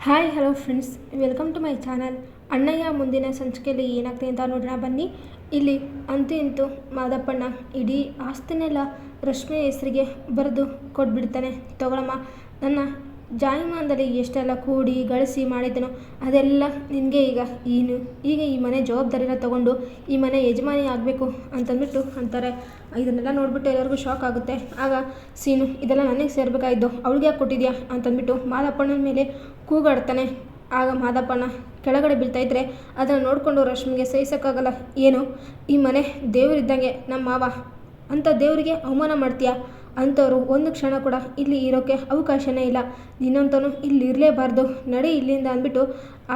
Hi hello friends, welcome to my channel. Annayya ಮುಂದಿನ ಸಂಚಿಕೆಯಲ್ಲಿ ಏನಾಗ್ತದೆ ಅಂತ ನೋಡೋಣ ಬನ್ನಿ. ಇಲ್ಲಿ ಅಂತೂ ಇಂತೂ ಮಾದಪ್ಪಣ್ಣ ಇಡೀ ಆಸ್ತಿನೆಲ್ಲ ರಶ್ಮಿ ಹೆಸರಿಗೆ ಬರೆದು ಕೊಟ್ಬಿಡ್ತಾನೆ. ತಗೊಳಮ್ಮ, ನನ್ನ ಜಾಯಮಾನದಲ್ಲಿ ಎಷ್ಟೆಲ್ಲ ಕೂಡಿ ಗಳಿಸಿ ಮಾಡಿದ್ದನೋ ಅದೆಲ್ಲ ನಿನಗೆ ಈಗ ಈ ಮನೆ ಜವಾಬ್ದಾರಿನ ತಗೊಂಡು ಈ ಮನೆ ಯಜಮಾನಿ ಆಗಬೇಕು ಅಂತಂದ್ಬಿಟ್ಟು ಅಂತಾರೆ. ಇದನ್ನೆಲ್ಲ ನೋಡ್ಬಿಟ್ಟು ಎಲ್ಲರಿಗೂ ಶಾಕ್ ಆಗುತ್ತೆ. ಆಗ ಸೀನು, ಇದೆಲ್ಲ ನನಗೆ ಸೇರ್ಬೇಕಾಯ್ತು, ಅವಳಿಗೆ ಯಾಕೆ ಕೊಟ್ಟಿದ್ಯಾ ಅಂತಂದ್ಬಿಟ್ಟು ಮಾದಪ್ಪಣ್ಣನ ಮೇಲೆ ಕೂಗಾಡ್ತಾನೆ. ಆಗ ಮಾದಪ್ಪಣ್ಣ ಕೆಳಗಡೆ ಬೀಳ್ತಾ ಇದ್ರೆ ಅದನ್ನು ನೋಡಿಕೊಂಡು ರಶ್ಮಿಗೆ ಸಹಿಸೋಕ್ಕಾಗಲ್ಲ. ಏನು, ಈ ಮನೆ ದೇವರಿದ್ದಂಗೆ ನಮ್ಮ ಮಾವ, ಅಂಥ ದೇವರಿಗೆ ಅವಮಾನ ಮಾಡ್ತೀಯಾ? ಅಂಥವ್ರು ಒಂದು ಕ್ಷಣ ಕೂಡ ಇಲ್ಲಿ ಇರೋಕ್ಕೆ ಅವಕಾಶನೇ ಇಲ್ಲ. ನೀನಂತೂ ಇಲ್ಲಿ ಇರಲೇಬಾರ್ದು, ನಡಿ ಇಲ್ಲಿಂದ ಅಂದ್ಬಿಟ್ಟು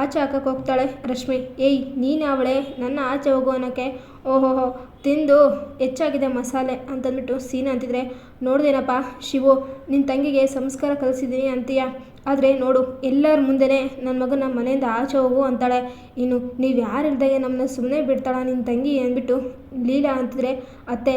ಆಚೆ ಹಾಕಕ್ಕೆ ಹೋಗ್ತಾಳೆ ರಶ್ಮಿ. ಏಯ್, ನೀನು ಅವಳೆ ನನ್ನ ಆಚೆ ಹೋಗು ಅನ್ನೋಕ್ಕೆ? ಓಹೋಹೋ, ತಿಂದು ಹೆಚ್ಚಾಗಿದೆ ಮಸಾಲೆ ಅಂತಂದ್ಬಿಟ್ಟು ಸೀನಾ ಅಂತಿದ್ರೆ, ನೋಡ್ದೇನಪ್ಪ ಶಿವು, ನಿನ್ನ ತಂಗಿಗೆ ಸಂಸ್ಕಾರ ಕಲಿಸಿದ್ದೀನಿ ಅಂತೀಯ, ಆದರೆ ನೋಡು ಎಲ್ಲರ ಮುಂದೆನೇ ನನ್ನ ಮಗನ ಮನೆಯಿಂದ ಆಚೆ ಹೋಗು ಅಂತಾಳೆ. ಇನ್ನು ನೀವು ಯಾರು ಇಲ್ದಾಗೆ ನಮ್ಮನ್ನ ಸುಮ್ಮನೆ ಬಿಡ್ತಾಳ ನಿನ್ನ ತಂಗಿ ಅಂದ್ಬಿಟ್ಟು ಲೀಲಾ ಅಂತಿದ್ರೆ, ಅತ್ತೆ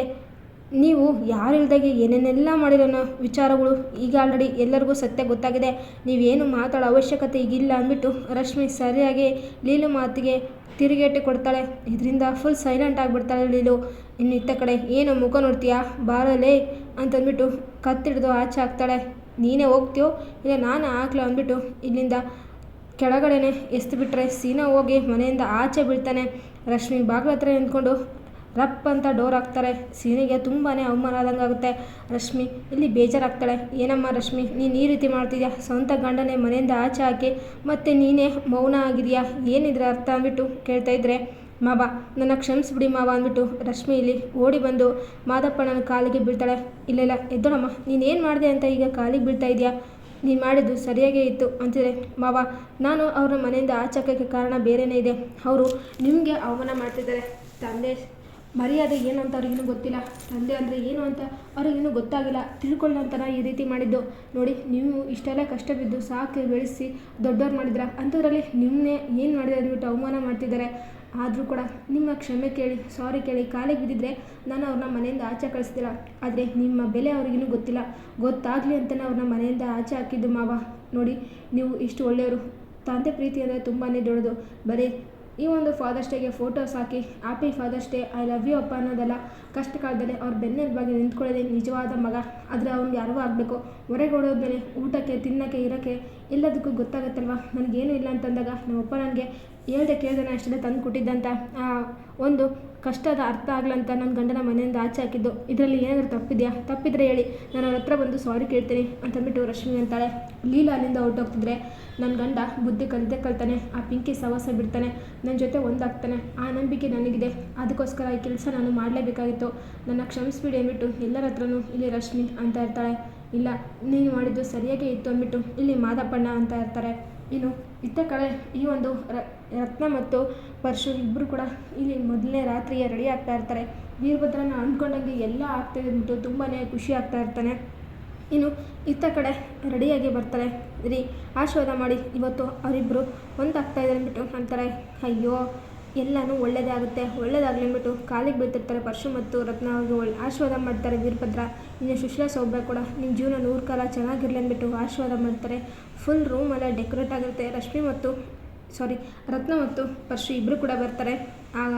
ನೀವು ಯಾರು ಇಲ್ದಾಗೆ ಏನೇನೆಲ್ಲ ಮಾಡಿರೋ ವಿಚಾರಗಳು ಈಗ ಆಲ್ರೆಡಿ ಎಲ್ಲರಿಗೂ ಸತ್ಯ ಗೊತ್ತಾಗಿದೆ, ನೀವೇನು ಮಾತಾಡೋ ಅವಶ್ಯಕತೆ ಈಗಿಲ್ಲ ಅಂದ್ಬಿಟ್ಟು ರಶ್ಮಿ ಸರಿಯಾಗಿ ಲೀಲು ಮಾತಿಗೆ ತಿರುಗೇಟು ಕೊಡ್ತಾಳೆ. ಇದರಿಂದ ಫುಲ್ ಸೈಲೆಂಟ್ ಆಗಿಬಿಡ್ತಾಳೆ ಲೀಲು. ಇನ್ನು ಇತ್ತ ಕಡೆ ಏನು ಮುಖ ನೋಡ್ತೀಯಾ, ಬಾರಲೇ ಅಂತಂದ್ಬಿಟ್ಟು ಕತ್ತಿಡ್ದು ಆಚೆ ಹಾಕ್ತಾಳೆ. ನೀನೇ ಹೋಗ್ತೀಯೋ ಇಲ್ಲ ನಾನು ಹಾಕ್ಲೋ ಅಂದ್ಬಿಟ್ಟು ಇಲ್ಲಿಂದ ಕೆಳಗಡೆನೆ ಎಸ್ದು ಬಿಟ್ಟರೆ ಸೀನಾ ಹೋಗಿ ಮನೆಯಿಂದ ಆಚೆ ಬೀಳ್ತಾನೆ. ರಶ್ಮಿ ಬಾಗಿಲ ಹತ್ರ ನಿಂತ್ಕೊಂಡು ರಪ್ ಅಂತ ಡೋರ್ ಹಾಕ್ತಾರೆ. ಸೀನಿಗೆ ತುಂಬಾ ಅವಮಾನ ಆದಂಗೆ ಆಗುತ್ತೆ. ರಶ್ಮಿ ಇಲ್ಲಿ ಬೇಜಾರಾಗ್ತಾಳೆ. ಏನಮ್ಮ ರಶ್ಮಿ, ನೀನು ಈ ರೀತಿ ಮಾಡ್ತಿದ್ಯಾ? ಸ್ವಂತ ಗಂಡನೇ ಮನೆಯಿಂದ ಆಚೆ ಹಾಕಿ ಮತ್ತೆ ನೀನೇ ಮೌನ ಆಗಿದೆಯಾ? ಏನಿದ್ರೆ ಅರ್ಥ ಅಂದ್ಬಿಟ್ಟು ಕೇಳ್ತಾ ಇದ್ರೆ, ಮಾವ ನನ್ನ ಕ್ಷಮಿಸ್ಬಿಡಿ ಮಾವ ಅಂದ್ಬಿಟ್ಟು ರಶ್ಮಿ ಇಲ್ಲಿ ಓಡಿ ಬಂದು ಮಾದಪ್ಪಣ್ಣನ ಕಾಲಿಗೆ ಬೀಳ್ತಾಳೆ. ಇಲ್ಲ ಎದ್ದೋಳಮ್ಮ, ನೀನೇನು ಮಾಡಿದೆ ಅಂತ ಈಗ ಕಾಲಿಗೆ ಬೀಳ್ತಾ ಇದೆಯಾ? ನೀನು ಮಾಡಿದ್ದು ಸರಿಯಾಗೇ ಇತ್ತು ಅಂತಿದೆ. ಮಾವ, ನಾನು ಅವ್ರ ಮನೆಯಿಂದ ಆಚೆಕ್ಕೆ ಕಾರಣ ಬೇರೆಯೇ ಇದೆ. ಅವರು ನಿಮಗೆ ಅವಮಾನ ಮಾಡ್ತಿದ್ದಾರೆ. ತಂದೆ ಮರ್ಯಾದೆ ಏನು ಅಂತ ಅವ್ರಿಗಿನ್ನೂ ಗೊತ್ತಿಲ್ಲ, ತಂದೆ ಅಂದರೆ ಏನು ಅಂತ ಅವ್ರಿಗಿನ್ನೂ ಗೊತ್ತಾಗಿಲ್ಲ, ತಿಳ್ಕೊಳ್ಳೋಂಥರ ಈ ರೀತಿ ಮಾಡಿದ್ದು. ನೋಡಿ, ನೀವು ಇಷ್ಟೆಲ್ಲ ಕಷ್ಟ ಬಿದ್ದು ಸಾಕಿ ಬೆಳೆಸಿ ದೊಡ್ಡವ್ರು ಮಾಡಿದ್ರ, ಅಂಥದ್ರಲ್ಲಿ ನಿಮ್ಮನ್ನೇ ಏನು ಮಾಡಿದೆ ಅಂದ್ಬಿಟ್ಟು ಅವಮಾನ ಮಾಡ್ತಿದ್ದಾರೆ. ಆದರೂ ಕೂಡ ನಿಮ್ಮ ಕ್ಷಮೆ ಕೇಳಿ ಸಾರಿ ಕೇಳಿ ಕಾಲಿಗೆ ಬಿದ್ದಿದ್ರೆ ನಾನು ಅವ್ರನ್ನ ಮನೆಯಿಂದ ಆಚೆ ಕಳಿಸ್ತಿಲ್ಲ. ಆದರೆ ನಿಮ್ಮ ಬೆಲೆ ಅವ್ರಿಗಿನ್ನೂ ಗೊತ್ತಿಲ್ಲ, ಗೊತ್ತಾಗಲಿ ಅಂತಲೇ ಅವ್ರನ್ನ ಮನೆಯಿಂದ ಆಚೆ ಹಾಕಿದ್ದು ಮಾವ. ನೋಡಿ, ನೀವು ಇಷ್ಟು ಒಳ್ಳೆಯವರು. ತಂದೆ ಪ್ರೀತಿ ಅಂದರೆ ತುಂಬಾ ದೊಡ್ಡದು. ಬರೀ ಈ ಒಂದು ಫಾದರ್ಸ್ ಡೇಗೆ ಫೋಟೋಸ್ ಹಾಕಿ happy father's day, I love you ಅಪ್ಪ ಅನ್ನೋದೆಲ್ಲ, ಕಷ್ಟ ಕಾಲದಲ್ಲಿ ಅವ್ರ ಬೆನ್ನೆಲುಬಾಗಿ ನಿಂತ್ಕೊಳ್ಳೋದೇ ನಿಜವಾದ ಮಗ. ಆದರೆ ಅವ್ನಿಗೆ ಯಾರಿಗೂ ಆಗಬೇಕು. ಹೊರಗೆ ಓಡೋದ್ಮೇಲೆ ಊಟಕ್ಕೆ ತಿನ್ನೋಕ್ಕೆ ಇರೋಕ್ಕೆ ಎಲ್ಲದಕ್ಕೂ ಗೊತ್ತಾಗುತ್ತಲ್ವ. ನನಗೇನು ಇಲ್ಲ ಅಂತಂದಾಗ ನಮ್ಮಪ್ಪ ನನಗೆ ಹೇಳ್ದೆ ಕೇಳ್ದೆ ಅಷ್ಟೆಲ್ಲ ತಂದು ಕೊಟ್ಟಿದ್ದಂತ ಒಂದು ಕಷ್ಟದ ಅರ್ಥ ಆಗ್ಲಂತ ನನ್ನ ಗಂಡನ ಮನೆಯಿಂದ ಆಚೆ ಹಾಕಿದ್ದು. ಇದರಲ್ಲಿ ಏನಾದರೂ ತಪ್ಪಿದೆಯಾ? ತಪ್ಪಿದ್ರೆ ಹೇಳಿ, ನಾನು ಅವ್ರ ಹತ್ರ ಬಂದು ಸಾರಿ ಕೇಳ್ತೀನಿ ಅಂತಂದ್ಬಿಟ್ಟು ರಶ್ಮಿ ಅಂತಾಳೆ. ಲೀಲಾ ಅಲ್ಲಿಂದ ಹೊರಟೋಗ್ತಿದ್ರೆ, ನನ್ನ ಗಂಡ ಬುದ್ಧಿ ಕಲ್ತಾನೆ, ಆ ಪಿಂಕಿ ಸವಾಸ ಬಿಡ್ತಾನೆ, ನನ್ನ ಜೊತೆ ಒಂದಾಗ್ತಾನೆ, ಆ ನಂಬಿಕೆ ನನಗಿದೆ. ಅದಕ್ಕೋಸ್ಕರ ಈ ಕೆಲಸ ನಾನು ಮಾಡಲೇಬೇಕಾಗಿತ್ತು, ನನ್ನ ಕ್ಷಮಿಸ್ಬಿಡಿ ಅಂದ್ಬಿಟ್ಟು ಎಲ್ಲರ ಹತ್ರನೂ ಇಲ್ಲಿ ರಶ್ಮಿ ಅಂತ ಇರ್ತಾಳೆ. ಇಲ್ಲ, ನೀನು ಮಾಡಿದ್ದು ಸರಿಯಾಗೇ ಇತ್ತು ಅಂದ್ಬಿಟ್ಟು ಇಲ್ಲಿ ಮಾದಪ್ಪಣ್ಣ ಅಂತ ಇರ್ತಾರೆ. ಇನ್ನು ಇತ್ತ ಕಡೆ ಈ ಒಂದು ರತ್ನ ಮತ್ತು ಪರಶು ಇಬ್ಬರು ಕೂಡ ಇಲ್ಲಿ ಮೊದಲನೇ ರಾತ್ರಿಯೇ ರೆಡಿ ಆಗ್ತಾ ಇರ್ತಾರೆ. ವೀರಭದ್ರನ ಅಂದ್ಕೊಂಡಂಗೆ ಎಲ್ಲ ಆಗ್ತಾಯಿದೆ ಅಂದ್ಬಿಟ್ಟು ತುಂಬಾ ಖುಷಿ ಆಗ್ತಾ ಇರ್ತಾನೆ. ಇನ್ನು ಇತ್ತ ಕಡೆ ರೆಡಿಯಾಗಿ ಬರ್ತಾರೆ. ರೀ, ಆಶೀರ್ವಾದ ಮಾಡಿ, ಇವತ್ತು ಅವರಿಬ್ಬರು ಒಂದಾಗ್ತಾ ಇದೆ ಅಂದ್ಬಿಟ್ಟು ಅಂತಾರೆ. ಅಯ್ಯೋ, ಎಲ್ಲನೂ ಒಳ್ಳೆಯದೇ ಆಗುತ್ತೆ, ಒಳ್ಳೇದಾಗಲಿ ಅಂದ್ಬಿಟ್ಟು ಕಾಲಿಗೆ ಬೀಳ್ತಿರ್ತಾರೆ. ಪರಶು ಮತ್ತು ರತ್ನ ಅವ್ರಿಗೆ ಆಶೀರ್ವಾದ ಮಾಡ್ತಾರೆ ವೀರಭದ್ರ. ಇನ್ನು ಸುಶೀಲಾ ಸೌಭ್ಯ ಕೂಡ ನಿಮ್ಮ ಜೀವನ 100 ಕಾಲ ಚೆನ್ನಾಗಿರಲಿ ಅಂದ್ಬಿಟ್ಟು ಆಶೀರ್ವಾದ ಮಾಡ್ತಾರೆ. ಫುಲ್ ರೂಮೆಲ್ಲ ಡೆಕೋರೇಟ್ ಆಗಿರುತ್ತೆ. ರತ್ನ ಮತ್ತು ಪರಶು ಇಬ್ಬರು ಕೂಡ ಬರ್ತಾರೆ. ಆಗ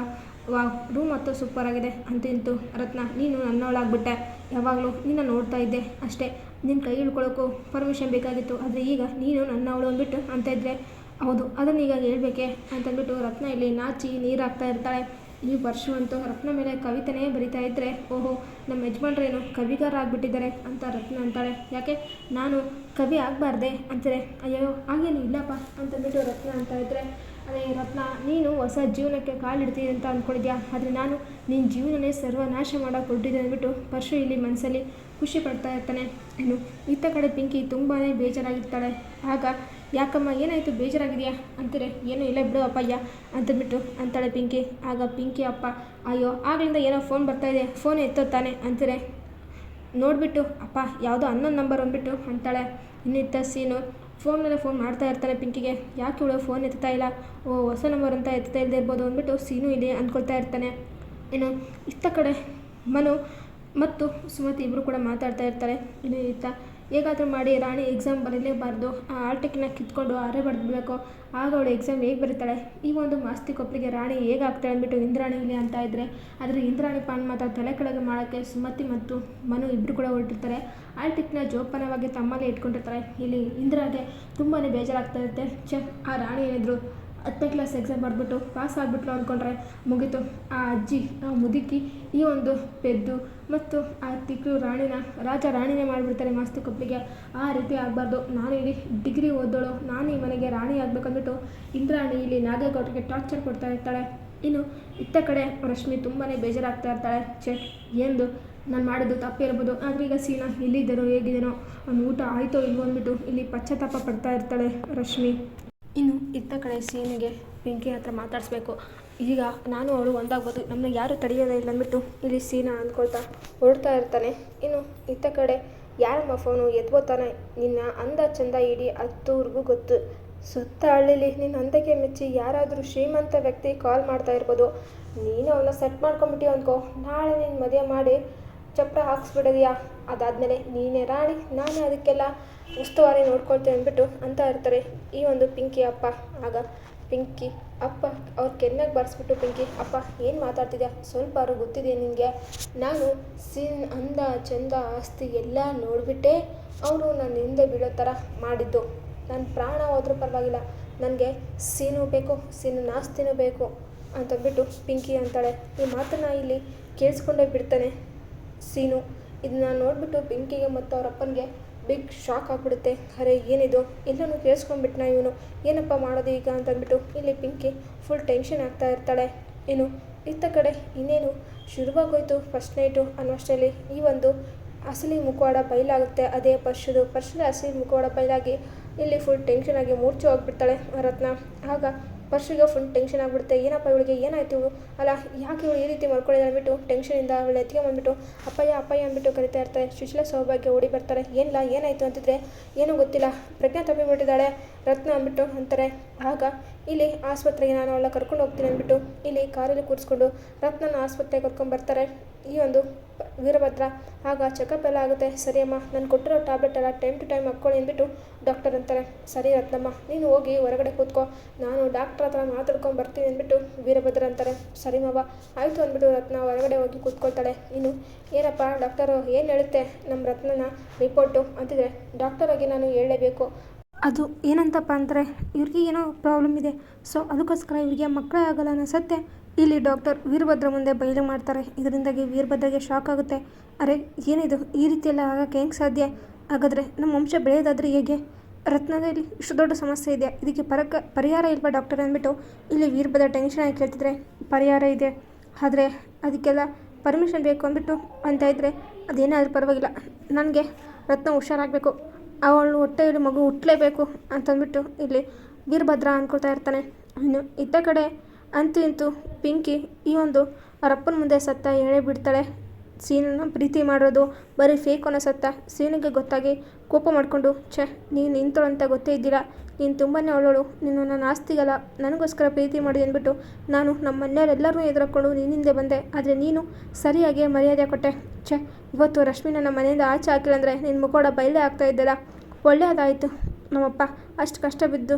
ರೂಮ್ ಮತ್ತು ಸೂಪರ್ ಆಗಿದೆ ಅಂತೂ ಇಂತೂ. ರತ್ನ, ನೀನು ನನ್ನವಳಾಗ್ಬಿಟ್ಟೆ, ಯಾವಾಗಲೂ ನಿನ್ನ ನೋಡ್ತಾ ಇದ್ದೆ ಅಷ್ಟೇ, ನಿನ್ನ ಕೈ ಹಿಡ್ಕೊಳ್ಳೋಕ್ಕೂ ಪರ್ಮಿಷನ್ ಬೇಕಾಗಿತ್ತು, ಆದರೆ ಈಗ ನೀನು ನನ್ನವಳು ಅಂದ್ಬಿಟ್ಟು ಅಂತ ಇದ್ದರೆ, ಹೌದು ಅದನ್ನು ಈಗ ಹೇಳ್ಬೇಕೆ ಅಂತಂದ್ಬಿಟ್ಟು ರತ್ನ ಇಲ್ಲಿ ನಾಚಿ ನೀರು ಹಾಕ್ತಾ ಇರ್ತಾಳೆ. ಈ ವರ್ಷ ಅಂತೂ ರತ್ನ ಮೇಲೆ ಕವಿತೆನೇ ಬರಿತಾ ಇದ್ದರೆ, ಓಹೋ ನಮ್ಮ ಯಜಮಾನ್ರೇನು ಕವಿಗಾರ ಆಗಿಬಿಟ್ಟಿದ್ದಾರೆ ಅಂತ ರತ್ನ ಅಂತಾಳೆ. ಯಾಕೆ ನಾನು ಕವಿ ಆಗಬಾರ್ದೆ ಅಂತಾರೆ. ಅಯ್ಯೋ ಹಾಗೇನು ಇಲ್ಲಪ್ಪ ಅಂತಂದ್ಬಿಟ್ಟು ರತ್ನ ಅಂತ ಇದ್ದರೆ, ಅದೇ ರತ್ನ, ನೀನು ಹೊಸ ಜೀವನಕ್ಕೆ ಕಾಲಿಡ್ತೀನಿ ಅಂತ ಅಂದ್ಕೊಂಡಿದ್ಯಾ, ಆದರೆ ನಾನು ನಿನ್ನ ಜೀವನನೇ ಸರ್ವನಾಶ ಮಾಡೋಕೆ ಹೊರಟಿದ್ದೆ ಅಂದ್ಬಿಟ್ಟು ಪರಶು ಇಲ್ಲಿ ಮನಸ್ಸಲ್ಲಿ ಖುಷಿ ಪಡ್ತಾ ಇರ್ತಾನೆ. ಇನ್ನು ಇತ್ತ ಕಡೆ ಪಿಂಕಿ ತುಂಬಾ ಬೇಜಾರಾಗಿರ್ತಾಳೆ. ಆಗ ಯಾಕಮ್ಮ ಏನಾಯಿತು, ಬೇಜಾರಾಗಿದೆಯಾ ಅಂತಾರೆ. ಏನೂ ಇಲ್ಲ ಬಿಡು ಅಪ್ಪಯ್ಯ ಅಂತಂದ್ಬಿಟ್ಟು ಅಂತಾಳೆ ಪಿಂಕಿ. ಆಗ ಪಿಂಕಿ ಅಪ್ಪ, ಅಯ್ಯೋ ಆಗ್ಲಿಂದ ಏನೋ ಫೋನ್ ಬರ್ತಾಯಿದೆ, ಫೋನ್ ಎತ್ತೋ ತಾನೆ ಅಂತಾರೆ. ನೋಡಿಬಿಟ್ಟು ಅಪ್ಪ ಯಾವುದೋ ಅನ್ನೊಂದು ನಂಬರ್ ಅಂದ್ಬಿಟ್ಟು ಅಂತಾಳೆ. ಇನ್ನಿತ್ತ ಸೀನು ಫೋನ್ ಮೇಲೆ ಫೋನ್ ಮಾಡ್ತಾ ಇರ್ತಾನೆ ಪಿಂಕಿಗೆ. ಯಾಕೆ ಇವಳು ಫೋನ್ ಎತ್ತಾ ಇಲ್ಲ, ಓ ಹೊಸ ನಂಬರ್ ಅಂತ ಎತ್ತಾ ಇಲ್ಲದೆ ಇರ್ಬೋದು ಅಂದ್ಬಿಟ್ಟು ಸೀನು ಇಲ್ಲಿ ಅಂದ್ಕೊಳ್ತಾ ಇರ್ತಾನೆ. ಇನ್ನು ಇತ್ತ ಕಡೆ ಮನು ಮತ್ತು ಸುಮತಿ ಇಬ್ಬರು ಕೂಡ ಮಾತಾಡ್ತಾ ಇರ್ತಾರೆ. ಇನ್ನು ಇತ್ತ ಹೇಗಾದರೂ ಮಾಡಿ ರಾಣಿ ಎಕ್ಸಾಮ್ ಬರೀಲೇಬಾರ್ದು, ಆ ಹಾಲ್ ಟಿಕೆಟ್ನ ಕಿತ್ಕೊಂಡು ಆರೇ ಬರೆದ್ಬಿಡಬೇಕು, ಆಗ ಅವಳು ಎಕ್ಸಾಮ್ ಹೇಗೆ ಬರೀತಾಳೆ, ಈ ಒಂದು ಮಾಸ್ತಿ ಕೊಪ್ಪಳಿಗೆ ರಾಣಿ ಹೇಗಾಗ್ತಾಳೆ ಅಂದ್ಬಿಟ್ಟು ಇಂದ್ರಾಣಿ ಇಲ್ಲಿ ಅಂತ ಇದ್ದರೆ, ಆದರೆ ಇಂದ್ರಾಣಿ ಪಾನ್ ಮಾತ್ರ ತಲೆ ಕೆಳಗೆ ಮಾಡೋಕ್ಕೆ ಸುಮತಿ ಮತ್ತು ಮನು ಇಬ್ಬರು ಕೂಡ ಹೊರಟಿರ್ತಾರೆ. ಹಾಲ್ ಟಿಕೆಟ್ನ ಜೋಪಾನವಾಗಿ ತಮ್ಮಲ್ಲೇ ಇಟ್ಕೊಂಡಿರ್ತಾರೆ. ಇಲ್ಲಿ ಇಂದ್ರಾಗೆ ತುಂಬಾ ಬೇಜಾರಾಗ್ತಾ ಇರುತ್ತೆ. ಆ ರಾಣಿ ಏನಿದ್ರು 10ನೇ ಕ್ಲಾಸ್ ಎಕ್ಸಾಮ್ ಬರೆದ್ಬಿಟ್ಟು ಪಾಸ್ ಆಗಿಬಿಟ್ಲು ಅಂದ್ಕೊಂಡ್ರೆ ಮುಗೀತು. ಆ ಅಜ್ಜಿ, ಆ ಮುದುಕಿ ಈ ಒಂದು ಪೆದ್ದು ಮತ್ತು ಆ ತಿಕ್ಳು ರಾಣಿನೇ ಮಾಡಿಬಿಡ್ತಾರೆ ಮಾಸ್ತಿ ಕೊಪ್ಪಳಿಗೆ. ಆ ರೀತಿ ಆಗಬಾರ್ದು, ನಾನು ಇಲ್ಲಿ ಡಿಗ್ರಿ ಓದೋಳು, ನಾನು ಈ ಮನೆಗೆ ರಾಣಿ ಆಗಬೇಕಂದ್ಬಿಟ್ಟು ಇಂದ್ರಾಣಿ ಇಲ್ಲಿ ನಾಗೇಗೌಡರಿಗೆ ಟಾರ್ಚರ್ ಕೊಡ್ತಾ ಇರ್ತಾಳೆ. ಇನ್ನು ಇತ್ತ ಕಡೆ ರಶ್ಮಿ ತುಂಬಾ ಬೇಜಾರಾಗ್ತಾ ಇರ್ತಾಳೆ. ಎಂದು ನಾನು ಮಾಡಿದ್ದು ತಪ್ಪಿರ್ಬೋದು, ಆದರೆ ಈಗ ಸೀನಾ ಎಲ್ಲಿದ್ದಾರೋ ಹೇಗಿದ್ದೇನೋ, ಅವ್ನು ಊಟ ಆಯಿತೋ ಇಲ್ವೋ ಅಂದ್ಬಿಟ್ಟು ಇಲ್ಲಿ ಪಶ್ಚಾತ್ತಾಪ ಪಡ್ತಾ ಇರ್ತಾಳೆ ರಶ್ಮಿ. ಇನ್ನು ಇತ್ತ ಕಡೆ ಸೀನಿಗೆ ಪಿಂಕಿ ಹತ್ರ ಮಾತಾಡಿಸ್ಬೇಕು. ಈಗ ನಾನು ಅವಳು ಒಂದಾಗ್ಬೋದು, ನಮ್ಮನ್ನ ಯಾರು ತಡೆಯೋದೇ ಇಲ್ಲ ಅಂದ್ಬಿಟ್ಟು ಇಲ್ಲಿ ಸೀನಾ ಅಂದ್ಕೊಳ್ತಾ ಹೊರಡ್ತಾ ಇರ್ತಾನೆ. ಇನ್ನು ಇತ್ತ ಕಡೆ ಯಾರಮ್ಮ ಫೋನು ಎತ್ಬೋತಾನೆ, ನಿನ್ನ ಅಂದ ಚಂದ ಇಡೀ 10 ಗೊತ್ತು, ಸುತ್ತ ಹಳ್ಳಿಲಿ ನಿನ್ನ ಅಂದಕ್ಕೆ ಮೆಚ್ಚಿ ಯಾರಾದರೂ ಶ್ರೀಮಂತ ವ್ಯಕ್ತಿ ಕಾಲ್ ಮಾಡ್ತಾ ಇರ್ಬೋದು, ನೀನು ಅವನ್ನ ಸೆಟ್ ಮಾಡ್ಕೊಂಬಿಟ್ಟು ಅಂದ್ಕೋ, ನಾಳೆ ನೀನು ಮದುವೆ ಮಾಡಿ ಚಪ್ರ ಹಾಕ್ಸ್ಬಿಡೋದಿಯಾ, ಅದಾದಮೇಲೆ ನೀನೇ ರಾಣಿ, ನಾನೇ ಅದಕ್ಕೆಲ್ಲ ಉಸ್ತುವಾರಿ ನೋಡ್ಕೊಳ್ತೇನೆ ಅಂದ್ಬಿಟ್ಟು ಅಂತ ಇರ್ತಾರೆ ಈ ಒಂದು ಪಿಂಕಿ ಅಪ್ಪ. ಆಗ ಪಿಂಕಿ ಅಪ್ಪ ಅವ್ರ ಕೆನ್ನೆಗೆ ಬಾರಿಸ್ಬಿಟ್ಟು, ಪಿಂಕಿ ಅಪ್ಪ ಏನು ಮಾತಾಡ್ತಿದ್ಯಾ, ಸ್ವಲ್ಪ ಅವ್ರು ಗೊತ್ತಿದೆಯಾ ನಿನಗೆ, ನಾನು ಸೀನ್ ಅಂದ ಚಂದ ಆಸ್ತಿ ಎಲ್ಲ ನೋಡಿಬಿಟ್ಟೆ ಅವರು ನನ್ನ ಹಿಂದೆ ಬೀಳೋ ಥರ ಮಾಡಿದ್ದು, ನನ್ನ ಪ್ರಾಣ ಹೋದ್ರೂ ಪರವಾಗಿಲ್ಲ, ನನಗೆ ಸೀನು ಬೇಕು, ಸೀನಿನ ಆಸ್ತಿನೂ ಬೇಕು ಅಂತಂದ್ಬಿಟ್ಟು ಪಿಂಕಿ ಅಂತಾಳೆ. ಈ ಮಾತನ್ನು ಇಲ್ಲಿ ಕೇಳಿಸ್ಕೊಂಡೇ ಬಿಡ್ತಾನೆ ಸೀನು. ಇದನ್ನ ನೋಡಿಬಿಟ್ಟು ಪಿಂಕಿಗೆ ಮತ್ತು ಅವ್ರ ಅಪ್ಪನಿಗೆ ಬಿಗ್ ಶಾಕ್ ಆಗಿಬಿಡುತ್ತೆ. ಅರೆ ಏನಿದು, ಎಲ್ಲನೂ ಕೇಳಿಸ್ಕೊಂಡ್ಬಿಟ್ನ ಇವನು, ಏನಪ್ಪ ಮಾಡೋದು ಈಗ ಅಂತಂದ್ಬಿಟ್ಟು ಇಲ್ಲಿ ಪಿಂಕಿ ಫುಲ್ ಟೆನ್ಷನ್ ಆಗ್ತಾ ಇರ್ತಾಳೆ. ಇನ್ನು ಇತ್ತ ಕಡೆ ಇನ್ನೇನು ಶುರುವಾಗೋಯ್ತು ಫಸ್ಟ್ ನೈಟು ಅನ್ನೋಷ್ಟರಲ್ಲಿ ಈ ಒಂದು ಅಸಲಿ ಮುಖವಾಡ ಬಯಲಾಗುತ್ತೆ. ಅದೇ ಪರ್ಷದ ಅಸಲಿ ಮುಖವಾಡ ಬಯಲಾಗಿ ಇಲ್ಲಿ ಫುಲ್ ಟೆನ್ಷನ್ ಆಗಿ ಮೂರ್ಛೆ ಹೋಗ್ಬಿಡ್ತಾಳೆ ರತ್ನ. ಆಗ ಪರ್ಷಿಗೆ ಫುಲ್ ಟೆನ್ಷನ್ ಆಗಿಬಿಡುತ್ತೆ. ಏನಪ್ಪ ಇವಳಿಗೆ ಏನಾಯ್ತು, ಅಲ್ಲ ಯಾಕೆ ಇವಳು ಈ ರೀತಿ ಮಾಡ್ಕೊಂಡಿದ್ದಾರೆ ಅಂದ್ಬಿಟ್ಟು ಟೆನ್ಷನಿಂದ ಅವಳು ಎತ್ತಿಗೆ ಬಂದ್ಬಿಟ್ಟು ಅಪ್ಪಯ್ಯ ಅಂದ್ಬಿಟ್ಟು ಕರಿತಾ ಇರ್ತಾರೆ. ಸುಶೀಲಾ ಸೌಭಾಗ್ಯ ಓಡಿ ಬರ್ತಾರೆ. ಏನಾಯಿತು ಅಂತಿದ್ರೆ ಏನೂ ಗೊತ್ತಿಲ್ಲ, ಪ್ರಜ್ಞಾ ತಪ್ಪಿಬಿಟ್ಟಿದ್ದಾಳೆ ರತ್ನ ಅಂದ್ಬಿಟ್ಟು ಅಂತಾರೆ. ಆಗ ಇಲ್ಲಿ ಆಸ್ಪತ್ರೆಗೆ ನಾನು ಅವಳ ಕರ್ಕೊಂಡು ಹೋಗ್ತೀನಿ ಅಂದ್ಬಿಟ್ಟು ಇಲ್ಲಿ ಕಾರಲ್ಲಿ ಕೂರಿಸ್ಕೊಂಡು ರತ್ನನ ಆಸ್ಪತ್ರೆಗೆ ಕರ್ಕೊಂಡು ಬರ್ತಾರೆ ಈ ಒಂದು ವೀರಭದ್ರ. ಆಗ ಚೆಕಪ್ ಎಲ್ಲ ಆಗುತ್ತೆ. ಸರಿ ಅಮ್ಮ, ನಾನು ಕೊಟ್ಟಿರೋ ಟ್ಯಾಬ್ಲೆಟ್ ಎಲ್ಲ ಟೈಮ್ ಟು ಟೈಮ್ ಹಾಕ್ಕೊಳ್ಳಿ ಅಂದ್ಬಿಟ್ಟು ಡಾಕ್ಟರ್ ಅಂತಾರೆ. ಸರಿ ರತ್ನಮ್ಮ, ನೀನು ಹೋಗಿ ಹೊರಗಡೆ ಕೂತ್ಕೋ, ನಾನು ಡಾಕ್ಟ್ರ್ ಹತ್ರ ಮಾತಾಡ್ಕೊಂಡು ಬರ್ತೀನಿ ಅಂದ್ಬಿಟ್ಟು ವೀರಭದ್ರ ಅಂತಾರೆ. ಸರಿ ಮಾವ ಆಯಿತು ಅಂದ್ಬಿಟ್ಟು ರತ್ನ ಹೊರಗಡೆ ಹೋಗಿ ಕೂತ್ಕೊಳ್ತಾಳೆ. ಇನ್ನು ಏನಪ್ಪ ಡಾಕ್ಟರು ಏನು ಹೇಳುತ್ತೆ ನಮ್ಮ ರತ್ನನ ರಿಪೋರ್ಟು ಅಂತಿದ್ರೆ, ಡಾಕ್ಟರ್ ಆಗಿ ನಾನು ಹೇಳಲೇಬೇಕು, ಅದು ಏನಂತಪ್ಪ ಅಂದರೆ ಇವ್ರಿಗೆ ಏನೋ ಪ್ರಾಬ್ಲಮ್ ಇದೆ, ಸೊ ಅದಕ್ಕೋಸ್ಕರ ಇವರಿಗೆ ಮಕ್ಕಳೇ ಆಗಲ್ಲ ಅನ್ನೋ ಸತ್ಯ ಇಲ್ಲಿ ಡಾಕ್ಟರ್ ವೀರಭದ್ರ ಮುಂದೆ ಬಯಲು ಮಾಡ್ತಾರೆ. ಇದರಿಂದಾಗಿ ವೀರಭದ್ರಗೆ ಶಾಕ್ ಆಗುತ್ತೆ. ಅರೆ ಏನಿದು, ಈ ರೀತಿಯೆಲ್ಲ ಆಗೋಕ್ಕೆ ಹೆಂಗೆ ಸಾಧ್ಯ, ಹಾಗಾದರೆ ನಮ್ಮ ವಂಶ ಬೆಳೆಯೋದಾದರೆ ಹೇಗೆ, ರತ್ನದಲ್ಲಿ ಇಷ್ಟು ದೊಡ್ಡ ಸಮಸ್ಯೆ ಇದೆ, ಇದಕ್ಕೆ ಪರಿಹಾರ ಇಲ್ವಾ ಡಾಕ್ಟರ್ ಅಂದ್ಬಿಟ್ಟು ಇಲ್ಲಿ ವೀರಭದ್ರ ಟೆನ್ಷನ್ ಆಗಿ ಕೇಳ್ತಿದ್ರೆ, ಪರಿಹಾರ ಇದೆ, ಆದರೆ ಅದಕ್ಕೆಲ್ಲ ಪರ್ಮಿಷನ್ ಬೇಕು ಅಂದ್ಬಿಟ್ಟು ಅಂತ ಇದ್ದರೆ, ಅದೇನಾದರೂ ಪರವಾಗಿಲ್ಲ, ನನಗೆ ರತ್ನ ಹುಷಾರಾಗಬೇಕು, ಅವಳು ಹೊಟ್ಟೆಯಲ್ಲಿ ಮಗು ಹುಟ್ಟಲೇಬೇಕು ಅಂತಂದ್ಬಿಟ್ಟು ಇಲ್ಲಿ ವೀರಭದ್ರ ಅಂದ್ಕೊಳ್ತಾ ಇರ್ತಾನೆ. ಇನ್ನು ಇತ್ತ ಕಡೆ ಅಂತೂ ಇಂತೂ ಪಿಂಕಿ ಈ ಒಂದು ಅವರಪ್ಪನ ಮುಂದೆ ಸತ್ತ ಹೇಳೇ ಬಿಡ್ತಾಳೆ. ಸೀನನ್ನು ಪ್ರೀತಿ ಮಾಡೋದು ಬರೀ ಫೇಕ್ ಅನ್ನೋ ಸತ್ತ ಸೀನಿಗೆ ಗೊತ್ತಾಗಿ ಕೋಪ ಮಾಡಿಕೊಂಡು, ನೀನು ನಿಂತಳು ಅಂತ ಗೊತ್ತೇ ಇದ್ದಿಲ್ಲ, ನೀನು ತುಂಬಾ ಒಳ್ಳೋಳು, ನೀನು ನನ್ನ ಆಸ್ತಿಗಲ್ಲ ನನಗೋಸ್ಕರ ಪ್ರೀತಿ ಮಾಡಿ ಅಂದ್ಬಿಟ್ಟು ನಾನು ನಮ್ಮ ಮನೆಯವರೆಲ್ಲರೂ ಎದುರ್ಕೊಂಡು ನಿನ್ನಿಂದೆ ಬಂದೆ, ಆದರೆ ನೀನು ಸರಿಯಾಗಿ ಮರ್ಯಾದೆ ಕೊಟ್ಟೆ. ಇವತ್ತು ರಶ್ಮಿನ ನಮ್ಮ ಮನೆಯಿಂದ ಆಚೆ ಹಾಕಿಲ್ಲ ಅಂದರೆ ನಿನ್ನ ಮುಖೋಡ ಬಯಲೇ ಆಗ್ತಾ ಇದ್ದಲ್ಲ, ಒಳ್ಳೆಯದಾಯಿತು, ನಮ್ಮಪ್ಪ ಅಷ್ಟು ಕಷ್ಟ ಬಿದ್ದು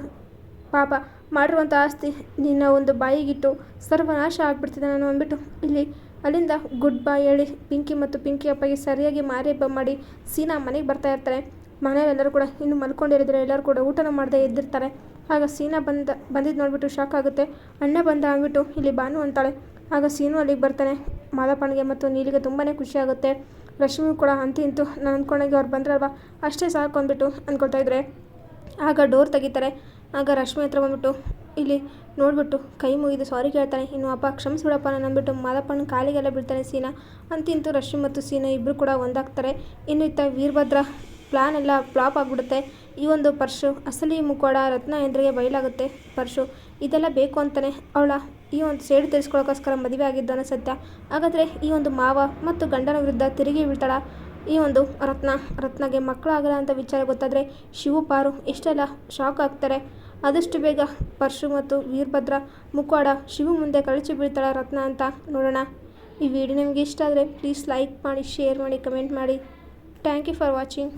ಪಾಪ ಮಾಡಿರುವಂಥ ಆಸ್ತಿ ನಿನ್ನ ಒಂದು ಬಾಯಿಗಿಟ್ಟು ಸರ್ವನಾಶ ಆಗಿಬಿಡ್ತಿದ್ದೆ ನಾನು ಅಂದ್ಬಿಟ್ಟು ಇಲ್ಲಿ ಅಲ್ಲಿಂದ ಗುಡ್ ಬಾಯ್ ಹೇಳಿ ಪಿಂಕಿ ಮತ್ತು ಪಿಂಕಿ ಅಪ್ಪಗೆ ಸರಿಯಾಗಿ ಮಾರಿ ಹಬ್ಬ ಮಾಡಿ ಸೀನಾ ಮನೆಗೆ ಬರ್ತಾ ಇರ್ತಾರೆ. ಮನೆಯಲ್ಲೆಲ್ಲರೂ ಕೂಡ ಇನ್ನು ಮಲ್ಕೊಂಡಿರಿದ್ರೆ ಎಲ್ಲರೂ ಕೂಡ ಊಟನ ಮಾಡದೆ ಎದ್ದಿರ್ತಾರೆ. ಆಗ ಸೀನಾ ಬಂದಿದ್ದು ನೋಡಿಬಿಟ್ಟು ಶಾಕ್ ಆಗುತ್ತೆ. ಅಣ್ಣ ಬಂದ ಅಂದ್ಬಿಟ್ಟು ಇಲ್ಲಿ ಭಾನು ಅಂತಾಳೆ. ಆಗ ಸೀನು ಅಲ್ಲಿಗೆ ಬರ್ತಾನೆ. ಮಾದಪ್ಪನಿಗೆ ಮತ್ತು ನೀಲಿಗೆ ತುಂಬಾ ಖುಷಿಯಾಗುತ್ತೆ. ರಶ್ಮಿ ಕೂಡ ಇಂತೂ ನಾನು ಅಂದ್ಕೊಂಡಾಗೆ ಅವ್ರು ಬಂದ್ರಲ್ವ ಅಷ್ಟೇ ಸಾಕು ಅಂದ್ಬಿಟ್ಟು ಅಂದ್ಕೊಳ್ತಾ ಇದ್ರೆ, ಆಗ ಡೋರ್ ತೆಗಿತಾರೆ. ಆಗ ರಶ್ಮಿ ಹತ್ರ ಬಂದ್ಬಿಟ್ಟು ಇಲ್ಲಿ ನೋಡಿಬಿಟ್ಟು ಕೈ ಮುಗಿದು ಸಾರಿ ಕೇಳ್ತಾನೆ. ಇನ್ನು ಅಪ್ಪ ಕ್ಷಮಿಸ್ಬಿಡಪ್ಪ ನಾನು ಅಂದ್ಬಿಟ್ಟು ಮಾದಪ್ಪನ ಕಾಲಿಗೆಲ್ಲ ಬಿಡ್ತಾನೆ ಸೀನಾ. ಇಂತೂ ರಶ್ಮಿ ಮತ್ತು ಸೀನಾ ಇಬ್ಬರು ಕೂಡ ಒಂದಾಗ್ತಾರೆ. ಇನ್ನು ಇತ್ತ ವೀರಭದ್ರ ಪ್ಲ್ಯಾನ್ ಎಲ್ಲ ಫ್ಲಾಪ್ ಆಗಿಬಿಡುತ್ತೆ. ಈ ಒಂದು ಪರ್ಶು ಅಸಲಿ ಮುಖವಾಡ ರತ್ನ ಎದುರಿಗೆ ಬಯಲಾಗುತ್ತೆ. ಪರ್ಶು ಇದೆಲ್ಲ ಬೇಕು ಅಂತಲೇ ಅವಳ ಈ ಒಂದು ಸೇಡು ತೀರಿಸ್ಕೊಳ್ಳೋಕ್ಕೋಸ್ಕರ ಮದುವೆ ಆಗಿದ್ದು ಅನ್ನೋ ಸತ್ಯ. ಹಾಗಾದರೆ ಈ ಒಂದು ಮಾವ ಮತ್ತು ಗಂಡನ ವಿರುದ್ಧ ತಿರುಗಿ ಬೀಳ್ತಾಳ ಈ ಒಂದು ರತ್ನಗೆ ಮಕ್ಕಳಾಗಲ್ಲ ಅಂತ ವಿಚಾರ ಗೊತ್ತಾದರೆ ಶಿವು ಪಾರು ಎಷ್ಟೆಲ್ಲ ಶಾಕ್ ಆಗ್ತಾರೆ. ಆದಷ್ಟು ಬೇಗ ಪರ್ಶು ಮತ್ತು ವೀರಭದ್ರ ಮುಖವಾಡ ಶಿವು ಮುಂದೆ ಕಳಚಿ ಬೀಳ್ತಾಳ ರತ್ನ ಅಂತ ನೋಡೋಣ. ಈ ವಿಡಿಯೋ ನಿಮಗೆ ಇಷ್ಟ ಆದರೆ ಪ್ಲೀಸ್ ಲೈಕ್ ಮಾಡಿ, ಶೇರ್ ಮಾಡಿ, ಕಮೆಂಟ್ ಮಾಡಿ. Thank you for watching.